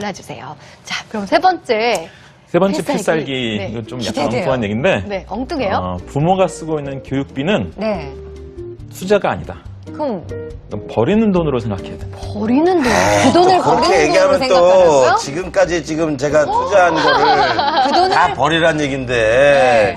골라주세요. 자, 그럼 세 번째 필살기. 네. 이거 좀 기대돼요. 약간 엉뚱한 얘기인데 네, 엉뚱해요. 부모가 쓰고 있는 교육비는 네. 투자가 아니다. 그럼 그럼 버리는 돈으로 생각해야 된다. 버리는 돈. 그 돈을 또 그렇게 버리는 얘기하면 돈으로 또 생각하라고요? 지금까지 지금 제가 투자한 거를 그 돈을 다 버리란 얘긴데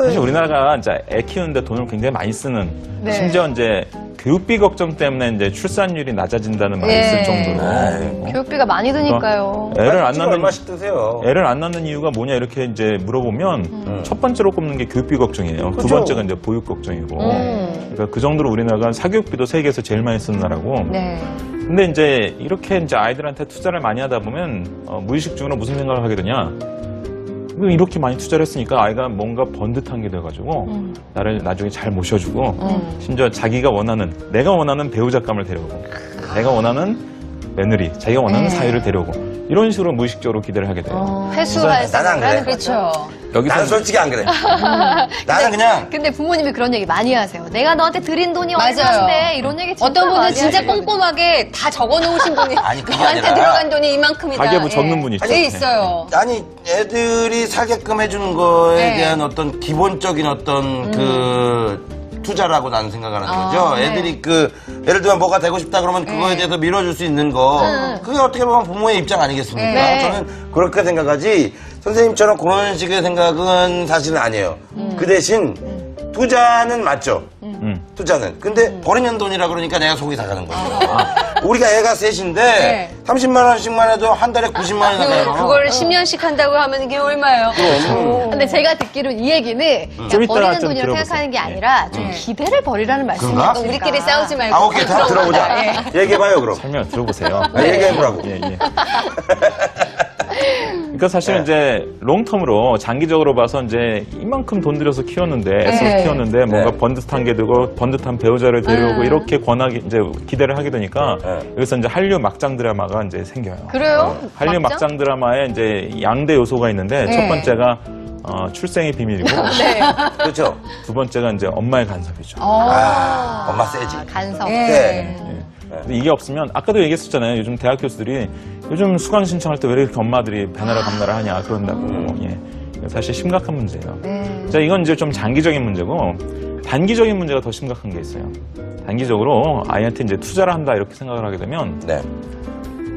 사실 우리나라가 이제 애 키우는데 돈을 굉장히 많이 쓰는 네. 심지어 이제 교육비 걱정 때문에 이제 출산율이 낮아진다는 말이 있을 네. 정도로 아이고. 교육비가 많이 드니까요. 애를 안 낳는 얼마씩 드세요? 애를 안 낳는 이유가 뭐냐 이렇게 이제 물어보면 첫 번째로 꼽는 게 교육비 걱정이에요. 두 그죠. 번째가 이제 보육 걱정이고. 그러니까 그 정도로 우리나라가 사교육비도 세계에서 제일 많이 쓰는 나라고. 네. 근데 이제 이렇게 이제 아이들한테 투자를 많이 하다 보면 무의식적으로 무슨 생각을 하게 되냐? 이렇게 많이 투자를 했으니까 아이가 뭔가 번듯한 게 돼가지고 나를 나중에 잘 모셔주고 심지어 자기가 원하는 내가 원하는 배우자감을 데려오고 내가 원하는 며느리 자기가 원하는 네. 사위를 데려오고 이런 식으로 무의식적으로 기대를 하게 돼요. 회수할 나는 안 생각을 그래. 하는 거죠. 그렇죠. 여기서 나는 솔직히 안 그래. 나는 그냥 근데 부모님이 그런 얘기 많이 하세요. 내가 너한테 드린 돈이 맞아요. 얼마인데 이런 얘기 진짜 어떤 분은 많이 진짜 하시거든요. 꼼꼼하게 다 적어놓으신 분이 아니, 그게 너한테 아니라 들어간 돈이 이만큼이다. 가계부 예. 적는 분 있죠. 네, 있어요. 아니 애들이 살게끔 해주는 거에 네. 대한 어떤 기본적인 어떤 그 투자라고 나는 생각하는 거죠. 네. 애들이 그 예를 들면 뭐가 되고 싶다 그러면 그거에 대해서 밀어줄 수 있는 거 그게 어떻게 보면 부모의 입장 아니겠습니까? 네. 저는 그렇게 생각하지 선생님처럼 그런 식의 생각은 사실은 아니에요. 그 대신 투자는 맞죠. 투자는. 근데 버리는 돈이라 그러니까 내가 속이 다 가는 거죠. 우리가 애가 셋인데 네. 30만 원씩만 해도 한 달에 90만 원이 나가요. 그걸 10년씩 한다고 하면 이게 얼마예요? 근데 제가 듣기로 이 얘기는 좀 이따가 버리는 좀 돈이라고 들어보세요. 생각하는 게 아니라 좀 기대를 버리라는 말씀이니까. 그런가? 우리끼리 싸우지 말고. 아, 오케이. 다 들어보자. 예. 얘기해봐요, 그럼. 설명 들어보세요. 얘기해보라고. 예, 예. 그러니까 사실은 이제 롱텀으로 장기적으로 봐서 이제 이만큼 돈 들여서 키웠는데 애써서 네. 키웠는데 뭔가 네. 번듯한 게 되고 번듯한 배우자를 데려오고 이렇게 권하게 이제 기대를 하게 되니까 네. 여기서 이제 한류 막장 드라마가 이제 생겨요. 그래요? 한류 막장 드라마에 이제 양대 요소가 있는데 네. 첫 번째가 출생의 비밀이고 네. 그렇죠. 두 번째가 이제 엄마의 간섭이죠. 엄마 세지. 간섭. 예. 네. 근데 이게 없으면 아까도 얘기했었잖아요. 요즘 대학 교수들이 요즘 수강 신청할 때 왜 이렇게 엄마들이 배나라 감나라 하냐 그런다고. 예. 사실 심각한 문제예요. 네. 자, 이건 이제 좀 장기적인 문제고 단기적인 문제가 더 심각한 게 있어요. 단기적으로 아이한테 이제 투자를 한다 이렇게 생각을 하게 되면 네.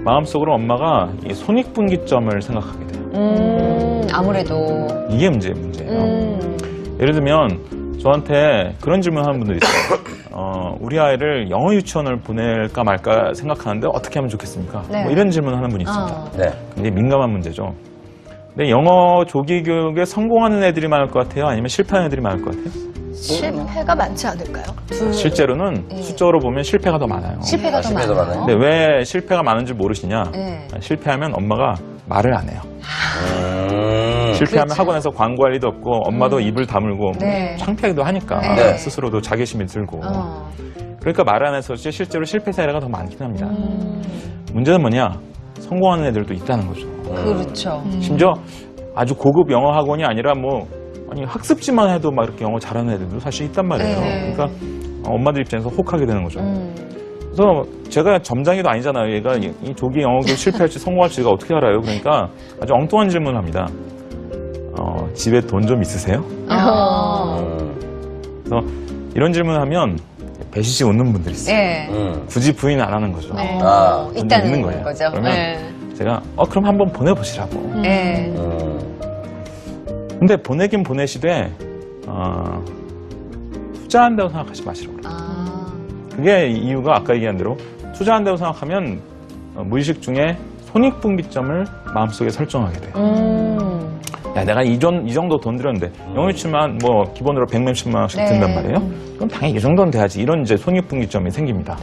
마음속으로 엄마가 이 손익분기점을 생각하게 돼요. 아무래도. 이게 문제예요. 예를 들면 저한테 그런 질문하는 분들이 있어요. 우리 아이를 영어 유치원을 보낼까 말까 생각하는데 어떻게 하면 좋겠습니까? 네. 뭐 이런 질문하는 분이 있습니다. 네. 굉장히 민감한 문제죠. 근데 영어 조기 교육에 성공하는 애들이 많을 것 같아요? 아니면 실패하는 애들이 많을 것 같아요? 실패가 많지 않을까요? 실제로는 숫자로 보면 실패가 더 많아요. 실패가 더 실패가 더 많아요. 근데 왜 실패가 많은지 모르시냐? 네. 실패하면 엄마가 말을 안 해요. 실패하면 그렇죠. 학원에서 광고할 일도 없고 엄마도 입을 다물고 네. 창피하기도 하니까 네. 스스로도 자괴심이 들고 어. 그러니까 말 안 해서 실제로 실패 사례가 더 많긴 합니다. 문제는 뭐냐? 성공하는 애들도 있다는 거죠. 그렇죠. 심지어 아주 고급 영어 학원이 아니라 뭐 아니 학습지만 해도 막 이렇게 영어 잘하는 애들도 사실 있단 말이에요. 네. 그러니까 엄마들 입장에서 혹하게 되는 거죠. 그래서 제가 점장이도 아니잖아요. 얘가 이 조기 영어 교육 실패할지 성공할지가 어떻게 알아요? 그러니까 아주 엉뚱한 질문을 합니다. 집에 돈 좀 있으세요? 그래서 이런 질문을 하면 배시시 웃는 분들이 있어요. 예. 굳이 부인 안 하는 거죠. 아, 돈 있다는 있는 거예요. 거죠. 그러면 예. 제가 그럼 한번 보내보시라고. 예. 근데 보내긴 보내시되 투자한다고 생각하지 마시라고 그래요. 아. 그게 이유가 아까 얘기한 대로 투자한다고 생각하면 무의식 중에 손익분기점을 마음속에 설정하게 돼요. 야, 내가 이 정도 돈 들였는데 영어 유치만 뭐 기본으로 100몇십만 원씩 네. 든단 말이에요. 그럼 당연히 이 정도는 돼야지. 이런 이제 손익분기점이 생깁니다.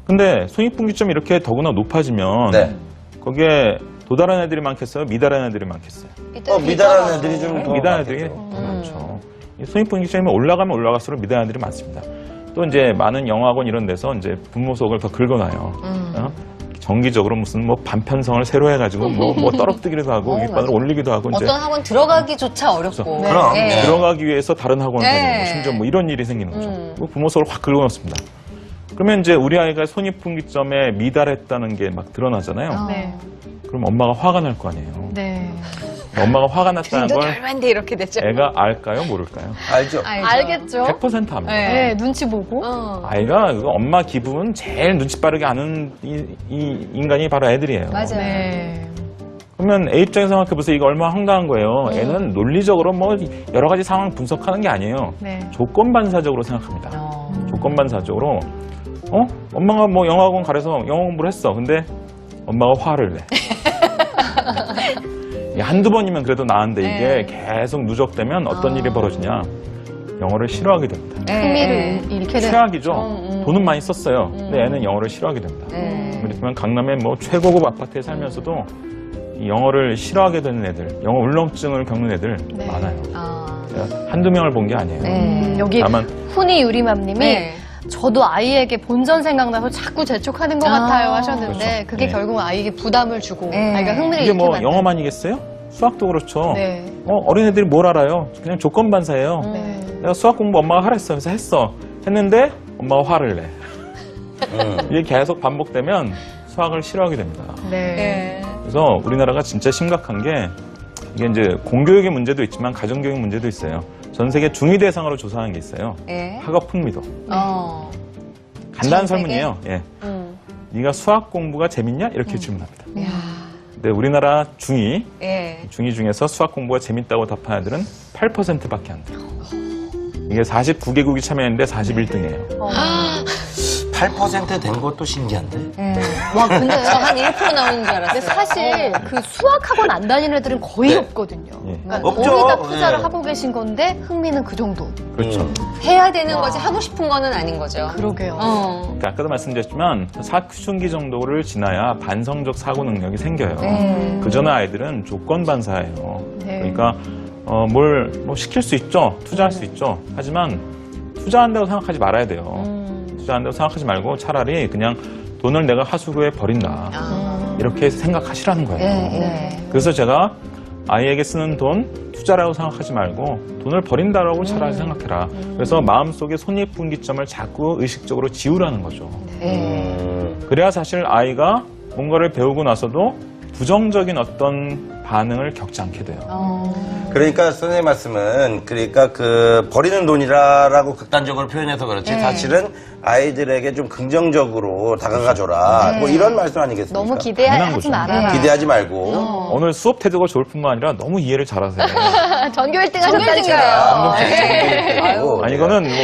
근데 손익분기점이 이렇게 더구나 높아지면 네. 거기에 도달한 애들이 많겠어요? 미달한 애들이 많겠어요? 미달하는 애들이 좀 더. 미달한 애들이 더 많죠. 이 손익분기점이 올라가면 올라갈수록 미달한 애들이 많습니다. 또 이제 많은 영어학원 이런 데서 이제 부모 속을 더 긁어놔요. 정기적으로 무슨 뭐 반편성을 새로 해가지고 뭐 떨어뜨기도 하고 윗반을 올리기도 하고 이제 어떤 학원 들어가기조차 어렵고. 그럼. 예. 들어가기 위해서 다른 학원을 네. 다니고 심지어 뭐 이런 일이 생기는 거죠. 그 부모 속을 확 긁어놓습니다. 그러면 이제 우리 아이가 손익분기점에 미달했다는 게 막 드러나잖아요. 네. 그럼 엄마가 화가 날 거 아니에요. 네. 엄마가 화가 났다는 빈도 걸 얼마인데 이렇게 됐죠. 애가 알까요? 모를까요? 알죠? 알겠죠? 100% 압니다. 네. 네, 눈치 보고. 아이가 그 엄마 기분 제일 눈치 빠르게 아는 이 인간이 바로 애들이에요. 맞아요. 네. 그러면 애 입장에서 생각해보세요. 이거 얼마나 황당한 거예요. 애는 논리적으로 뭐 여러 가지 상황 분석하는 게 아니에요. 네. 조건반사적으로 생각합니다. 조건반사적으로 엄마가 뭐 영어학원 가려서 영어 공부를 했어. 근데 엄마가 화를 내. 이게 한두 번이면 그래도 나은데 이게 계속 누적되면 어떤 일이 벌어지냐. 영어를 싫어하게 됩니다. 흥미를 잃게 되는. 최악이죠. 돈은 많이 썼어요. 근데 애는 영어를 싫어하게 됩니다. 그렇지만 강남의 뭐 최고급 아파트에 살면서도 이 영어를 싫어하게 되는 애들, 영어 울렁증을 겪는 애들 네. 많아요. 제가 한두 명을 본 게 아니에요. 여기 다만 훈이 유리맘님이 네. 저도 아이에게 본전 생각나서 자꾸 재촉하는 것 같아요 하셨는데 그렇죠. 그게 네. 결국 아이에게 부담을 주고 네. 아이가 흥미를 이게 잃게 뭐 만드는. 영어만이겠어요? 수학도 그렇죠. 네. 어린애들이 뭘 알아요? 그냥 조건반사예요. 네. 내가 수학 공부 엄마가 하랬어. 그래서 했어. 했는데 엄마가 화를 내. 이게 계속 반복되면 수학을 싫어하게 됩니다. 네. 네. 그래서 우리나라가 진짜 심각한 게 이게 이제 공교육의 문제도 있지만 가정교육 문제도 있어요. 전 세계 중위 대상으로 조사한 게 있어요. 예. 학업 흥미도. 전 세계? 간단한 설문이에요. 예. 네가 수학 공부가 재밌냐? 이렇게 질문합니다. 근데 우리나라 중위 예. 중에서 수학 공부가 재밌다고 답한 애들은 8%밖에 안 돼요. 이게 49개국이 참여했는데 41등이에요. 8% 된 것도 신기한데. 와 근데 한 1% 나오는 줄 알았어요. 근데 사실 그 수학학원 안 다니는 애들은 거의 네. 없거든요. 예. 그러니까 없죠. 거의 다 투자를 네. 하고 계신 건데 흥미는 그 정도. 그렇죠. 해야 되는 거지 하고 싶은 거는 아닌 거죠. 그러게요. 그러니까 아까도 말씀드렸지만 사춘기 정도를 지나야 반성적 사고 능력이 생겨요. 그 전에 아이들은 조건 반사예요. 네. 그러니까 뭘 시킬 수 있죠. 투자할 수 있죠. 하지만 투자한다고 생각하지 말아야 돼요. 투자한다고 생각하지 말고 차라리 그냥 돈을 내가 하수구에 버린다. 이렇게 생각하시라는 거예요. 네. 그래서 제가 아이에게 쓰는 돈 투자라고 생각하지 말고 돈을 버린다라고 차라리 생각해라. 그래서 마음속에 손익분기점을 자꾸 의식적으로 지우라는 거죠. 그래야 사실 아이가 뭔가를 배우고 나서도 부정적인 어떤 반응을 겪지 않게 돼요. 그러니까 선생님 말씀은 그러니까 그 버리는 돈이라고 극단적으로 표현해서 그렇지 사실은 아이들에게 좀 긍정적으로 다가가줘라 뭐 이런 말씀 아니겠습니까? 너무 당연한 기대하지 거죠. 말아라. 기대하지 말고 오늘 수업 태도가 좋을 뿐만 아니라 너무 이해를 잘하세요. 전교 1등 전교 하셨다니까요. 1등이에요. 아니 이거는 뭐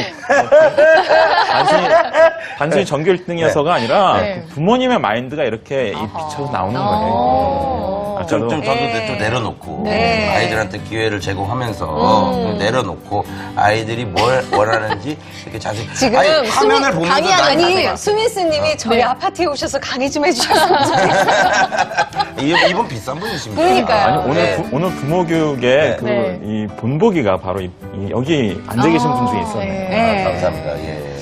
단순히 전교 1등이어서가 아니라 네. 그 부모님의 마인드가 이렇게 비춰서 나오는 거예요. 아까도 좀 저도 좀 내려놓고 네. 아이들한테 기회를 제공하면서 내려놓고 아이들이 뭘 원하는지 이렇게 자세히 지금 아니, 화면을 보면서 강의하는 나는 아니 수민스님이 저희 아파트에 오셔서 강의 좀 해주셨으면 좋겠어요. 이분 비싼 분이십니다. 그러니까요. 아니 오늘 네. 오늘 부모 교육에 그 네. 이 본보기가 바로 여기 앉아 계신 분 중에 있었네요. 네. 감사합니다. 예.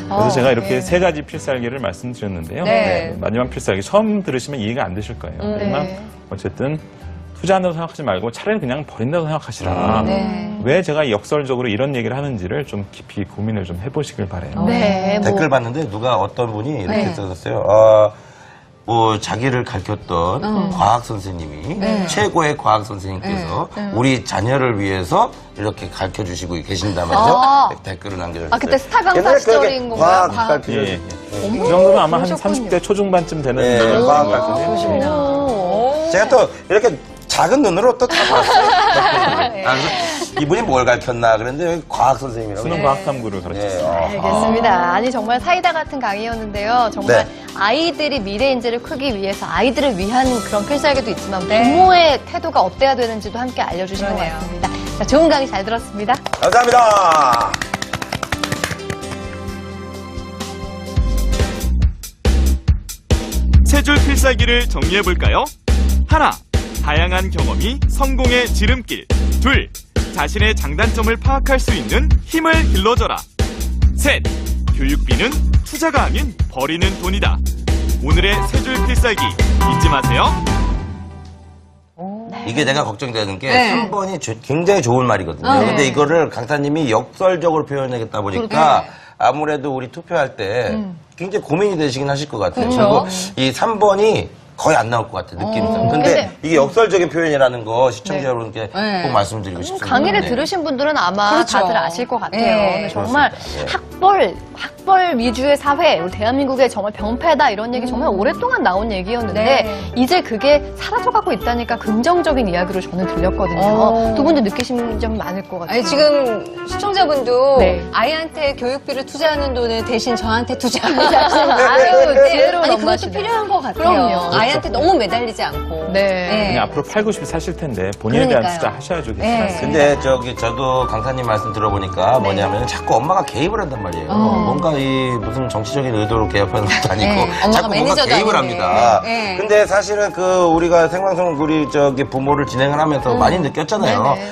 그래서 제가 이렇게 세 가지 필살기를 말씀드렸는데요. 네. 마지막 필살기 처음 들으시면 이해가 안 되실 거예요. 하지만 어쨌든 투자한다고 생각하지 말고 차라리 그냥 버린다고 생각하시라. 네. 왜 제가 역설적으로 이런 얘기를 하는지를 좀 깊이 고민을 좀 해보시길 바래요. 네, 뭐 댓글 봤는데 누가 어떤 분이 이렇게 써줬어요. 뭐 자기를 가르쳤던 과학 선생님이 최고의 과학 선생님께서 우리 자녀를 위해서 이렇게 가르쳐 주시고 계신다면서 댓글을 남겨주셨어요. 아, 그때 스타 강사 옛날에 시절인 그렇게 건가요? 과학 가르쳐 예, 예. 주셨어요. 그 정도면 아마 한 그러셨군요. 30대 초중반쯤 되는 네, 분인 과학 것 가르쳐 같은데. 주시네요. 제가 또 이렇게 작은 눈으로 또 다 봤어요. 그래서 이분이 뭘 가르쳤나 그랬는데 과학 선생님이라고. 수능 과학 탐구를 가르쳤어요. 알겠습니다. 아니 정말 사이다 같은 강의였는데요. 정말 네. 아이들이 미래 인재를 크기 위해서 아이들을 위한 그런 필살기도 있지만 부모의 태도가 어때야 되는지도 함께 알려주신 것 그러네요. 같습니다. 자, 좋은 강의 잘 들었습니다. 감사합니다. 세 줄 필살기를 정리해볼까요? 하나, 다양한 경험이 성공의 지름길. 둘, 자신의 장단점을 파악할 수 있는 힘을 길러줘라. 셋, 교육비는 투자가 아닌 버리는 돈이다. 오늘의 세 줄 필살기 잊지 마세요. 이게 내가 걱정되는 게 네. 3번이 굉장히 좋은 말이거든요. 네. 근데 이거를 강사님이 역설적으로 표현하겠다 보니까 아무래도 우리 투표할 때 굉장히 고민이 되시긴 하실 것 같아요. 그렇죠. 그리고 이 3번이 거의 안 나올 것 같아요, 느낌상. 근데 이게 역설적인 표현이라는 거 시청자 네. 여러분께 네. 꼭 말씀드리고 싶습니다. 강의를 네. 들으신 분들은 아마 그렇죠. 다들 아실 것 같아요. 네. 근데 정말 그렇습니다. 학벌 위주의 사회, 우리 대한민국의 정말 병폐다 이런 얘기 정말 오랫동안 나온 얘기였는데 네. 이제 그게 사라져가고 있다니까 긍정적인 이야기로 저는 들렸거든요. 어. 두 분도 느끼신 점이 많을 것 같아요. 아니, 지금 시청자분도 네. 아이한테 교육비를 투자하는 돈을 대신 저한테 투자하자. 아유, 지혜로운 아니, 그것도 엄마시네. 필요한 것 같아요. 그럼요. 아이한테 너무 매달리지 않고. 네. 그냥 앞으로 8, 90 사실 텐데 본인에 대한 그러니까요. 투자 하셔야죠. 네. 근데 저도 강사님 말씀 들어보니까 뭐냐면 자꾸 엄마가 개입을 한단 말이에요. 뭔가 이 무슨 정치적인 의도로 개입하는 것도 아니고 네. 엄마가 자꾸 뭔가 매니저도 개입을 아닌데. 합니다. 네. 근데 사실은 우리가 생방송 우리 부모를 진행을 하면서 많이 느꼈잖아요. 네네.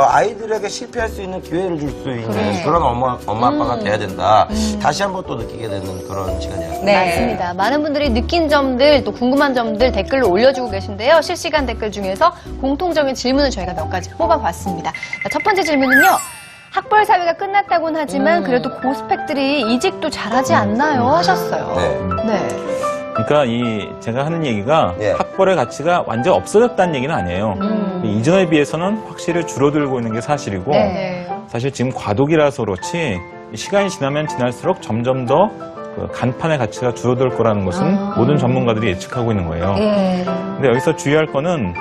아이들에게 실패할 수 있는 기회를 줄 수 있는 그런 엄마 아빠가 돼야 된다. 다시 한번 또 느끼게 되는 그런 시간이었습니다. 네. 맞습니다. 많은 분들이 느낀 점들, 또 궁금한 점들 댓글로 올려주고 계신데요. 실시간 댓글 중에서 공통적인 질문을 저희가 몇 가지 뽑아봤습니다. 자, 첫 번째 질문은요. 학벌 사회가 끝났다고는 하지만 그래도 고스펙들이 이직도 잘하지 않나요? 하셨어요. 네. 그러니까 제가 하는 얘기가 예. 학벌의 가치가 완전 없어졌다는 얘기는 아니에요. 이전에 비해서는 확실히 줄어들고 있는 게 사실이고 네. 사실 지금 과도기라서 그렇지 시간이 지나면 지날수록 점점 더 그 간판의 가치가 줄어들 거라는 것은 모든 전문가들이 예측하고 있는 거예요. 예. 근데 여기서 주의할 거는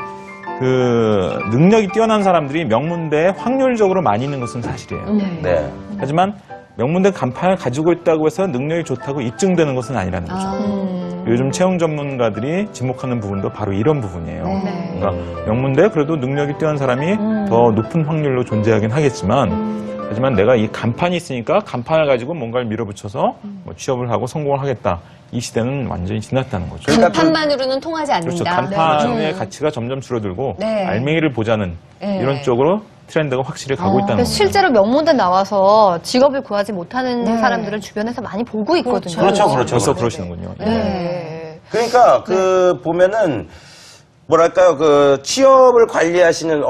그 능력이 뛰어난 사람들이 명문대에 확률적으로 많이 있는 것은 사실이에요. 네. 하지만 명문대 간판을 가지고 있다고 해서 능력이 좋다고 입증되는 것은 아니라는 거죠. 요즘 채용 전문가들이 지목하는 부분도 바로 이런 부분이에요. 네. 그러니까 명문대 그래도 능력이 뛰어난 사람이 더 높은 확률로 존재하긴 하겠지만 하지만 내가 이 간판이 있으니까 간판을 가지고 뭔가를 밀어붙여서 뭐 취업을 하고 성공을 하겠다. 이 시대는 완전히 지났다는 거죠. 그러니까 간판만으로는 통하지 그렇죠. 않는다. 간판의 가치가 점점 줄어들고 네. 알맹이를 보자는 네. 이런 쪽으로 트렌드가 확실히 가고 있다는 그래서 거죠. 실제로 명문대 나와서 직업을 구하지 못하는 네. 사람들은 주변에서 많이 보고 있거든요. 그렇죠. 벌써 그러시는군요. 예. 네. 그러니까 보면은 뭐랄까요 취업을 관리하시는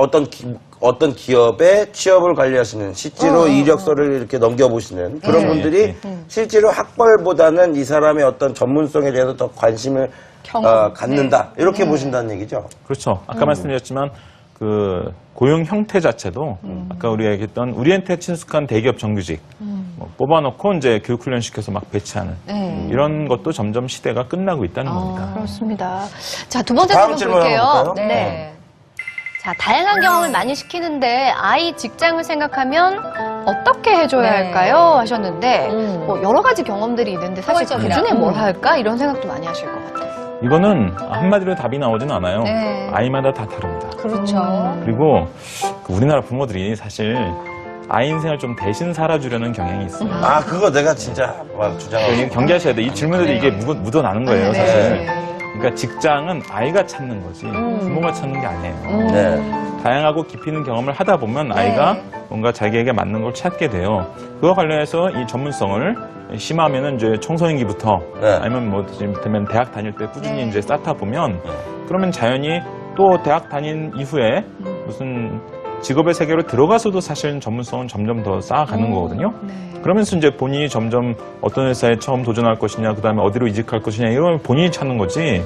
어떤 기업의 취업을 관리하시는 실제로 이력서를 이렇게 넘겨보시는 그런 분들이 실제로 학벌보다는 이 사람의 어떤 전문성에 대해서 더 관심을 갖는다 이렇게 보신다는 얘기죠. 그렇죠. 아까 말씀드렸지만 그 고용 형태 자체도 아까 우리가 얘기했던 우리한테 친숙한 대기업 정규직 뭐 뽑아놓고 이제 교육 훈련 시켜서 막 배치하는 이런 것도 점점 시대가 끝나고 있다는 겁니다. 그렇습니다. 자, 두 번째 다음 질문 질문 볼게요. 한번 볼까요? 네. 자, 다양한 경험을 많이 시키는데 아이 직장을 생각하면 어떻게 해줘야 할까요? 하셨는데 뭐 여러 가지 경험들이 있는데 사실 그 포괄적이라. 중에 뭘 할까? 이런 생각도 많이 하실 것 같아요. 이거는 한마디로 답이 나오진 않아요. 네. 아이마다 다 다릅니다. 그렇죠. 그리고 그 우리나라 부모들이 사실 아이 인생을 좀 대신 살아주려는 경향이 있어요. 그거 내가 진짜 막 주장하고 이거 경계하셔야 돼. 이 질문에도 이게 묻어나는 거예요, 네. 사실. 그러니까 직장은 아이가 찾는 거지 부모가 찾는 게 아니에요. 네. 다양하고 깊이 있는 경험을 하다 보면 아이가 뭔가 자기에게 맞는 걸 찾게 돼요. 그와 관련해서 이 전문성을 심하면은 이제 청소년기부터 네. 아니면 뭐 되면 대학 다닐 때 꾸준히 이제 쌓다 보면 그러면 자연히 또 대학 다닌 이후에 무슨 직업의 세계로 들어가서도 사실 전문성은 점점 더 쌓아가는 거거든요. 그러면서 이제 본인이 점점 어떤 회사에 처음 도전할 것이냐, 그 다음에 어디로 이직할 것이냐, 이런 걸 본인이 찾는 거지.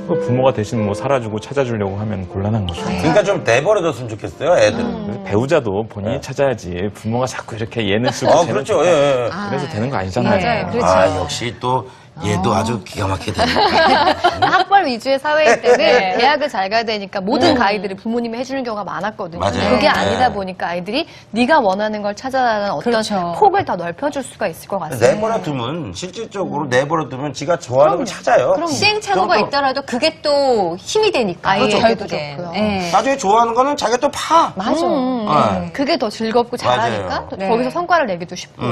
그 부모가 대신 뭐 살아주고 찾아주려고 하면 곤란한 거죠. 그러니까 좀 내버려뒀으면 좋겠어요 애들은. 그래서 배우자도 본인이 찾아야지. 부모가 자꾸 이렇게 예는 쓰고 쟤는 그렇죠. 좋다. 예. 그래서 되는 거 아니잖아요. 맞아요. 그렇죠. 역시 또 얘도 아주 기가 막히게 되니까. 학벌 위주의 사회일 때는 대학을 잘 가야 되니까 모든 가이드를 부모님이 해주는 경우가 많았거든요. 맞아요. 그게 네. 아니다 보니까 아이들이 네가 원하는 걸 찾아가는 어떤 그렇죠. 폭을 더 넓혀줄 수가 있을 것 같습니다. 내버려두면 실질적으로 내버려두면 지가 좋아하는 걸 찾아요. 시행착오가 그럼 또 있더라도 그게 또 힘이 되니까. 아이에게도 결국엔. 좋고요. 네. 나중에 좋아하는 거는 자기가 또 파. 맞아. 네. 그게 더 즐겁고 잘하니까 맞아요. 또 네. 거기서 성과를 내기도 쉽고.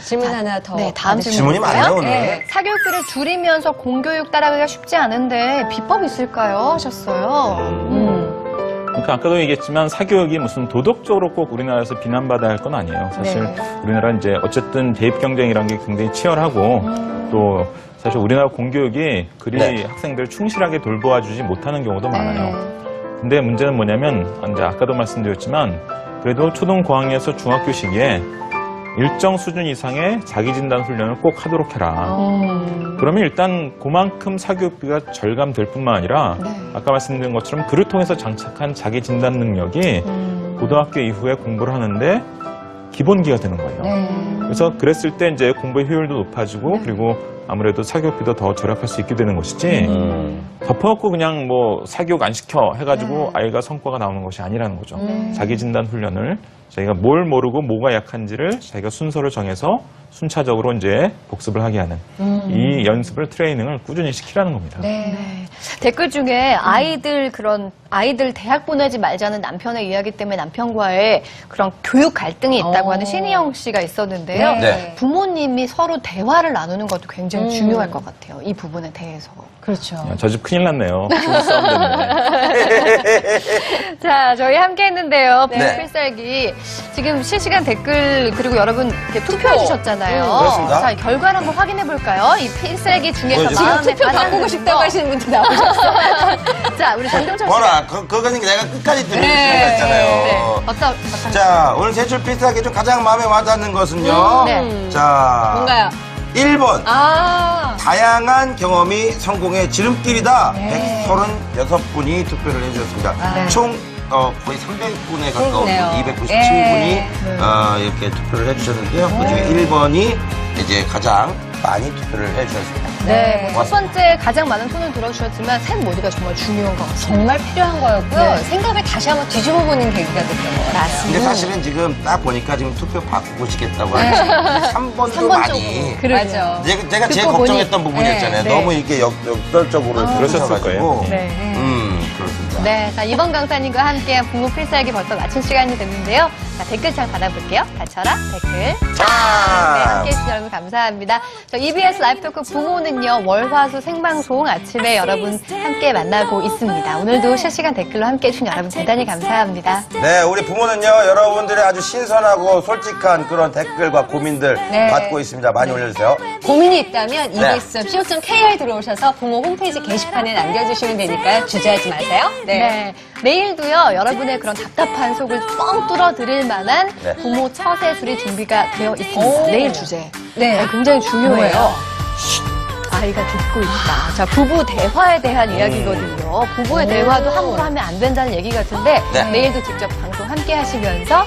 질문 하나 더. 네, 다음 질문이 질문이 많네요 오늘. 네, 사교육비를 줄이면서 공교육 따라가기가 쉽지 않은데 비법 있을까요? 하셨어요. 그러니까 아까도 얘기했지만 사교육이 무슨 도덕적으로 꼭 우리나라에서 비난받아야 할 건 아니에요. 사실 네. 우리나라 이제 어쨌든 대입 경쟁이라는 게 굉장히 치열하고 또 사실 우리나라 공교육이 그리 네. 학생들 충실하게 돌보아주지 못하는 경우도 많아요. 근데 문제는 뭐냐면 이제 아까도 말씀드렸지만 그래도 초등 고학년에서 중학교 시기에 일정 수준 이상의 자기 진단 훈련을 꼭 하도록 해라. 그러면 일단 그만큼 사교육비가 절감될 뿐만 아니라 아까 말씀드린 것처럼 그를 통해서 장착한 자기 진단 능력이 고등학교 이후에 공부를 하는데 기본기가 되는 거예요. 그래서 그랬을 때 이제 공부의 효율도 높아지고 그리고 아무래도 사교육비도 더 절약할 수 있게 되는 것이지 덮어놓고 그냥 뭐 사교육 안 시켜 해가지고 아이가 성과가 나오는 것이 아니라는 거죠. 자기 진단 훈련을 자기가 뭘 모르고 뭐가 약한지를 자기가 순서를 정해서 순차적으로 이제 복습을 하게 하는 이 연습을 트레이닝을 꾸준히 시키라는 겁니다. 네. 댓글 중에 아이들 대학 보내지 말자는 남편의 이야기 때문에 남편과의 그런 교육 갈등이 있다고 하는 신희영 씨가 있었는데요. 네. 부모님이 서로 대화를 나누는 것도 굉장히 중요할 것 같아요. 이 부분에 대해서. 그렇죠. 저 집 큰일 났네요. 부부 싸움 때문에. 자, 저희 함께 했는데요. 부모 네. 필살기. 지금 실시간 댓글 그리고 여러분 이렇게 투표해 주셨잖아요. 그렇습니다. 자, 결과를 한번 확인해 볼까요? 이 필살기 중에서 보여주세요. 마음에 투표 가장 바꾸고 드는 싶다고 거. 하시는 분들 나오셨어요. 자, 우리 정동철 씨가. 뭐라, 그거는 내가 끝까지 들을 네. 필요가 있잖아요. 네. 어떤 자, 오늘 세 줄 필살기 중 가장 마음에 와닿는 것은요. 네. 자, 뭔가요? 1번. 아, 다양한 경험이 성공의 지름길이다. 136분이 투표를 해주셨습니다. 총 거의 300분에 가까운 그렇네요. 297분이 이렇게 투표를 해주셨는데요. 그중에 1번이 이제 가장 많이 투표를 해주셨습니다. 네, 첫 번째 가장 많은 손을 들어주셨지만 셋 모두가 정말 중요한 것 같습니다. 정말 필요한 거였고요. 네. 생각을 다시 한번 뒤집어보는 계기가 됐던 것 같아요. 근데 사실은 지금 딱 보니까 지금 투표 바꾸고 싶겠다고 하지 3번도 많이. 맞아. 제가 제일 듣고 걱정했던 부분이었잖아요. 네. 너무 이렇게 역설적으로 그러셨을 거예요. 네. 그렇습니다. 네, 자, 이번 강사님과 함께한 부모 필살기 벌써 마칠 시간이 됐는데요. 자, 댓글창 받아볼게요. 다쳐라 댓글. 네, 함께해 주신 여러분 감사합니다. 저 EBS 라이브 토크 부모는요, 월화수 생방송 아침에 여러분 함께 만나고 있습니다. 오늘도 실시간 댓글로 함께해 주신 여러분 대단히 감사합니다. 네, 우리 부모는요, 여러분들의 아주 신선하고 솔직한 그런 댓글과 고민들 네. 받고 있습니다. 많이 올려주세요. 고민이 있다면 네. ebs.co.kr 들어오셔서 부모 홈페이지 게시판에 남겨주시면 되니까요. 주저하지 마세요. 네. 내일도요, 여러분의 그런 답답한 속을 뻥 뚫어드릴 만한 네. 부모 처세술이 준비가 되어 있습니다. 내일 주제. 네. 굉장히 중요해요. 뭐예요? 아이가 듣고 있다. 자, 부부 대화에 대한 이야기거든요. 부부의 대화도 함부로 하면 안 된다는 얘기 같은데 네. 내일도 직접 방송 함께 하시면서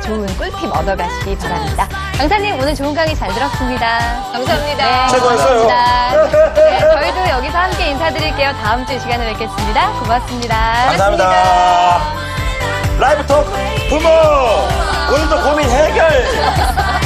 좋은 꿀팁 얻어가시기 바랍니다. 강사님 오늘 좋은 강의 잘 들었습니다. 감사합니다. 네, 최고였어요. 고맙습니다. 네, 저희도 여기서 함께 인사드릴게요. 다음 주 이 시간에 뵙겠습니다. 고맙습니다. 감사합니다. 라이브 톡 부모! 오늘도 고민 해결!